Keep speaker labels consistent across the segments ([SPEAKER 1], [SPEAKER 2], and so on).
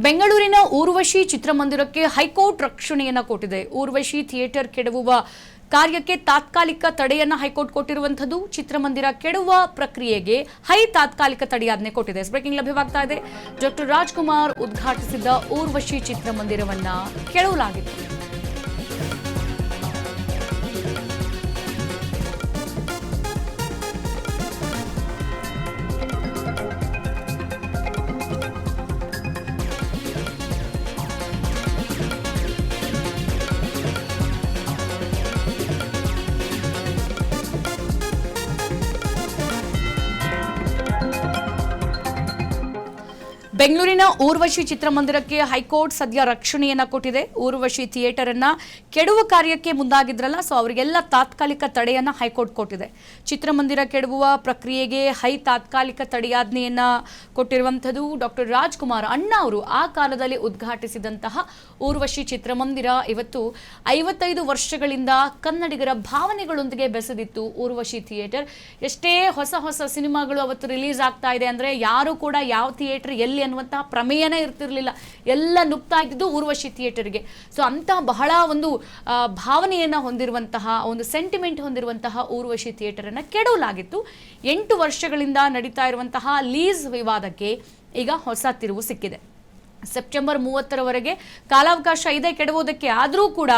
[SPEAKER 1] ಬೆಂಗಳೂರಿನ ಊರ್ವಶಿ ಚಿತ್ರಮಂದಿರಕ್ಕೆ ಹೈಕೋರ್ಟ್ ರಕ್ಷಣೆಯನ್ನ ಕೊಟ್ಟಿದೆ. ಊರ್ವಶಿ ಥಿಯೇಟರ್ ಕೆಡವುವ ಕಾರ್ಯಕ್ಕೆ ತಾತ್ಕಾಲಿಕ ತಡೆಯನ್ನ ಹೈಕೋರ್ಟ್ ಕೊಟ್ಟಿರುವಂತದ್ದು. ಚಿತ್ರಮಂದಿರ ಕೆಡವುವ ಪ್ರಕ್ರಿಯೆಗೆ ತಾತ್ಕಾಲಿಕ ತಡೆಯಾಜ್ಞೆ ಕೊಟ್ಟಿದೆ. ಬ್ರೇಕಿಂಗ್ ಲಭ್ಯವಾಗ್ತಾ ಇದೆ. ಡಾಕ್ಟರ್ ರಾಜ್ಕುಮಾರ್ ಉದ್ಘಾಟಿಸಿದ ಊರ್ವಶಿ ಚಿತ್ರಮಂದಿರವನ್ನ ಕೆಡವಲಾಗಿದೆ. ಬೆಂಗಳೂರಿನ ಊರ್ವಶಿ ಚಿತ್ರಮಂದಿರಕ್ಕೆ ಹೈಕೋರ್ಟ್ ಸದ್ಯ ರಕ್ಷಣೆಯನ್ನ ಕೊಟ್ಟಿದೆ. ಊರ್ವಶಿ ಥಿಯೇಟರ್ ಅನ್ನ ಕೆಡವುವ ಕಾರ್ಯಕ್ಕೆ ಮುಂದಾಗಿದ್ರಲ್ಲ, ಸೊ ಅವರಿಗೆಲ್ಲ ತಾತ್ಕಾಲಿಕ ತಡೆಯನ್ನ ಹೈಕೋರ್ಟ್ ಕೊಟ್ಟಿದೆ. ಚಿತ್ರಮಂದಿರ ಕೆಡವುವ ಪ್ರಕ್ರಿಯೆಗೆ ತಾತ್ಕಾಲಿಕ ತಡೆಯಾಜ್ಞೆಯನ್ನ ಕೊಟ್ಟಿರುವಂತದ್ದು. ಡಾಕ್ಟರ್ ರಾಜ್ಕುಮಾರ್ ಅಣ್ಣ ಅವರು ಆ ಕಾಲದಲ್ಲಿ ಉದ್ಘಾಟಿಸಿದಂತಹ ಊರ್ವಶಿ ಚಿತ್ರಮಂದಿರ ಇವತ್ತು 55 ವರ್ಷಗಳಿಂದ ಕನ್ನಡಿಗರ ಭಾವನೆಗಳೊಂದಿಗೆ ಬೆಸೆದಿತ್ತು. ಊರ್ವಶಿ ಥಿಯೇಟರ್ ಎಷ್ಟೇ ಹೊಸ ಸಿನಿಮಾಗಳು ಅವತ್ತು ರಿಲೀಸ್ ಆಗ್ತಾ ಇದೆ ಅಂದ್ರೆ ಯಾರು ಕೂಡ ಯಾವ ಥಿಯೇಟರ್ ಎಲ್ಲಿ ಅನ್ನುವಂತಹ ಪ್ರಮೇಯನೇ ಇರ್ತಿರ್ಲಿಲ್ಲ. ಎಲ್ಲ ನುಗ್ತಾ ಇದ್ದಿದ್ದು ಊರ್ವಶಿ ಥಿಯೇಟರ್ಗೆ. ಸೊ ಅಂತ ಬಹಳ ಒಂದು ಭಾವನೆಯನ್ನ ಹೊಂದಿರುವಂತಹ ಒಂದು ಸೆಂಟಿಮೆಂಟ್ ಹೊಂದಿರುವಂತಹ ಊರ್ವಶಿ ಥಿಯೇಟರ್ ಅನ್ನ ಕೆಡವಲಾಗಿತ್ತು. 8 ವರ್ಷಗಳಿಂದ ನಡೀತಾ ಇರುವಂತಹ ಲೀಸ್ ವಿವಾದಕ್ಕೆ ಈಗ ಹೊಸ ತಿರುವು ಸಿಕ್ಕಿದೆ. ಸೆಪ್ಟೆಂಬರ್ 30ರವರೆಗೆ ಕಾಲಾವಕಾಶ ಇದೆ ಕೆಡವುವುದಕ್ಕೆ. ಆದರೂ ಕೂಡ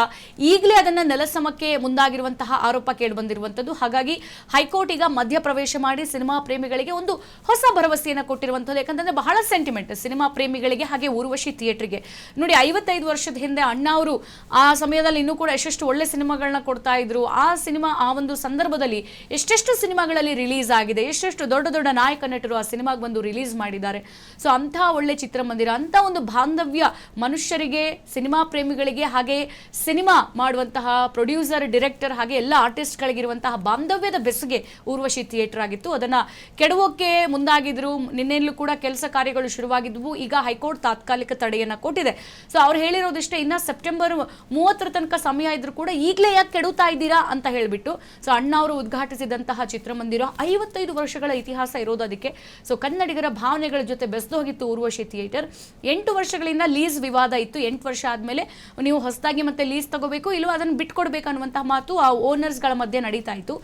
[SPEAKER 1] ಈಗಲೇ ಅದನ್ನು ನೆಲಸಮಕ್ಕೆ ಮುಂದಾಗಿರುವಂತಹ ಆರೋಪ ಕೇಳಿಬಂದಿರುವಂಥದ್ದು. ಹಾಗಾಗಿ ಹೈಕೋರ್ಟ್ ಈಗ ಮಧ್ಯಪ್ರವೇಶ ಮಾಡಿ ಸಿನಿಮಾ ಪ್ರೇಮಿಗಳಿಗೆ ಒಂದು ಹೊಸ ಭರವಸೆಯನ್ನು ಕೊಟ್ಟಿರುವಂಥದ್ದು. ಯಾಕಂತಂದ್ರೆ ಬಹಳ ಸೆಂಟಿಮೆಂಟ್ ಸಿನಿಮಾ ಪ್ರೇಮಿಗಳಿಗೆ ಹಾಗೆ ಊರ್ವಶಿ ಥಿಯೇಟರ್ಗೆ. ನೋಡಿ, 55 ವರ್ಷದ ಹಿಂದೆ ಅಣ್ಣ ಅವರು ಆ ಸಮಯದಲ್ಲಿ ಇನ್ನೂ ಕೂಡ ಎಷ್ಟೆಷ್ಟು ಒಳ್ಳೆ ಸಿನಿಮಾಗಳನ್ನ ಕೊಡ್ತಾ ಇದ್ರು. ಆ ಸಿನಿಮಾ ಆ ಒಂದು ಸಂದರ್ಭದಲ್ಲಿ ಎಷ್ಟೆಷ್ಟು ಸಿನಿಮಾಗಳಲ್ಲಿ ರಿಲೀಸ್ ಆಗಿದೆ, ಎಷ್ಟೆಷ್ಟು ದೊಡ್ಡ ದೊಡ್ಡ ನಾಯಕ ನಟರು ಆ ಸಿನಿಮಾಗೆ ಬಂದು ರಿಲೀಸ್ ಮಾಡಿದ್ದಾರೆ. ಸೊ ಅಂತಹ ಒಳ್ಳೆ ಚಿತ್ರಮಂದಿರ, ಅಂತ ಒಂದು ಬಾಂಧವ್ಯ ಮನುಷ್ಯರಿಗೆ, ಸಿನಿಮಾ ಪ್ರೇಮಿಗಳಿಗೆ, ಹಾಗೆ ಸಿನಿಮಾ ಮಾಡುವಂತಹ ಪ್ರೊಡ್ಯೂಸರ್, ಡೈರೆಕ್ಟರ್ ಹಾಗೆ ಎಲ್ಲ ಆರ್ಟಿಸ್ಟ್ಗಳಿಗಿರುವಂತಹ ಬಾಂಧವ್ಯದ ಬೆಸುಗೆ ಊರ್ವಶಿ ಥಿಯೇಟರ್ ಆಗಿತ್ತು. ಅದನ್ನ ಕೆಡವೋಕೆ ಮುಂದಾಗಿದ್ರು. ನಿನ್ನೆಲ್ಲೂ ಕೂಡ ಕೆಲಸ ಕಾರ್ಯಗಳು ಶುರುವಾಗಿದ್ವು. ಈಗ ಹೈಕೋರ್ಟ್ ತಾತ್ಕಾಲಿಕ ತಡೆಯನ್ನ ಕೊಟ್ಟಿದೆ. ಸೊ ಅವ್ರು ಹೇಳಿರೋದಿಷ್ಟೇ, ಇನ್ನ ಸೆಪ್ಟೆಂಬರ್ 30ರ ತನಕ ಸಮಯ ಇದ್ರು ಕೂಡ ಈಗಲೇ ಯಾಕೆ ಕೆಡುತ್ತಾ ಇದ್ದೀರಾ ಅಂತ ಹೇಳ್ಬಿಟ್ಟು. ಸೊ ಅಣ್ಣ ಅವರು ಉದ್ಘಾಟಿಸಿದಂತಹ ಚಿತ್ರಮಂದಿರ 55 ವರ್ಷಗಳ ಇತಿಹಾಸ ಇರೋದು ಅದಕ್ಕೆ. ಸೊ ಕನ್ನಡಿಗರ ಭಾವನೆಗಳ ಜೊತೆ ಬೆಸೆದು ಹೋಗಿತ್ತು ಊರ್ವಶಿ ಥಿಯೇಟರ್. 8 ವರ್ಷಗಳಿಂದ ಲೀಸ್ ವಿವಾದ ಇತ್ತು. 8 ವರ್ಷ ಆದ್ಮೇಲೆ ನೀವು ಹೊಸದಾಗಿ ಮತ್ತೆ ಲೀಸ್ ತಗೋಬೇಕು, ಇಲ್ಲವೋ ಅದನ್ನು ಬಿಟ್ಕೊಡ್ಬೇಕು ಅನ್ನುವಂತಹ ಮಾತು ಆ ಓನರ್ಸ್ಗಳ ಮಧ್ಯೆ ನಡೀತಾ ಇತ್ತು.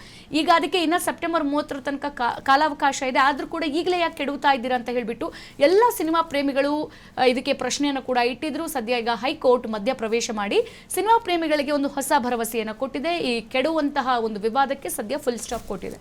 [SPEAKER 1] ಈಗ ಅದಕ್ಕೆ ಇನ್ನ ಸೆಪ್ಟೆಂಬರ್ 30ರ ತನಕ ಕಾಲಾವಕಾಶ ಇದೆ. ಆದ್ರೂ ಕೂಡ ಈಗಲೇ ಯಾಕೆ ಕೆಡುತ್ತಾ ಇದ್ದೀರಾ ಅಂತ ಹೇಳ್ಬಿಟ್ಟು ಎಲ್ಲ ಸಿನಿಮಾ ಪ್ರೇಮಿಗಳು ಇದಕ್ಕೆ ಪ್ರಶ್ನೆಯನ್ನು ಕೂಡ ಇಟ್ಟಿದ್ರು. ಸದ್ಯ ಈಗ ಹೈಕೋರ್ಟ್ ಮಧ್ಯ ಪ್ರವೇಶ ಮಾಡಿ ಸಿನಿಮಾ ಪ್ರೇಮಿಗಳಿಗೆ ಒಂದು ಹೊಸ ಭರವಸೆಯನ್ನು ಕೊಟ್ಟಿದೆ. ಈ ಕೆಡುವಂತಹ ಒಂದು ವಿವಾದಕ್ಕೆ ಸದ್ಯ ಫುಲ್ ಸ್ಟಾಪ್ ಕೊಟ್ಟಿದೆ.